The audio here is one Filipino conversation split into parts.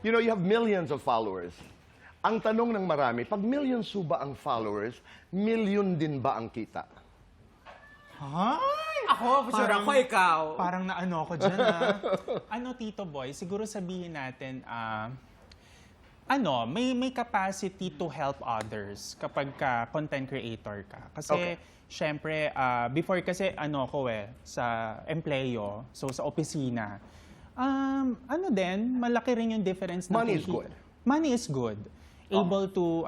You know, you have millions of followers. Ang tanong ng marami, pag millions ba ang followers, million din ba ang kita? Ay! Ako, sure ako, ikaw. Parang naano ako dyan, ah. Ano, Tito Boy, siguro sabihin natin, may capacity to help others kapag ka content creator ka. Kasi, syempre, before kasi, sa empleyo, so sa opisina, malaki rin yung difference. Money is good. Money is good. Able to,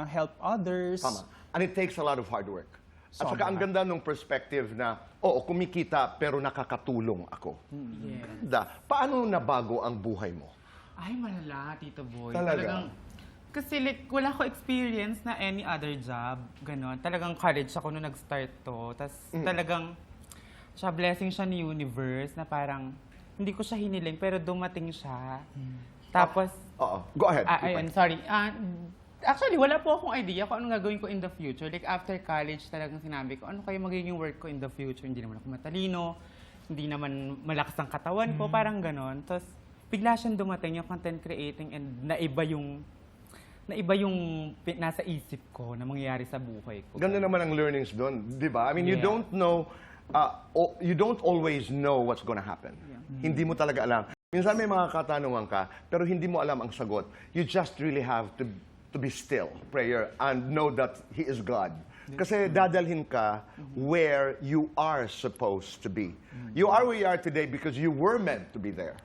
help others. Tama. And it takes a lot of hard work. At saka Sobra. ang ganda nung perspective na, oo, kumikita pero nakakatulong ako. Yes. Ganda. Paano nabago ang buhay mo? Ay, malala, Tito Boy. Talaga? Kasi like, wala ko experience na any other job. Ganon. Talagang college ako nung nag-start to. Tapos talagang, blessing siya ni universe na parang, hindi ko siya hiniling, pero dumating siya. Tapos, Oo. Go ahead. ayun, sorry. Actually, wala po akong idea kung anong gagawin ko in the future. Like, after college, talagang sinabi ko, ano kayo magiging work ko in the future? Hindi naman ako matalino, hindi naman malakas ang katawan ko, parang ganon. Tapos, bigla siyang dumating yung content creating and naiba yung nasa isip ko na mangyayari sa buhay ko. Ganda naman ang learnings doon, di ba? I mean, you Yeah. don't know, you don't always know what's gonna happen. Hindi mo talaga alam. Minsan may mga katanungan ka, pero hindi mo alam ang sagot. You just really have to be still, prayer, and know that He is God. Kasi dadalhin ka where you are supposed to be. You are where you are today because you were meant to be there.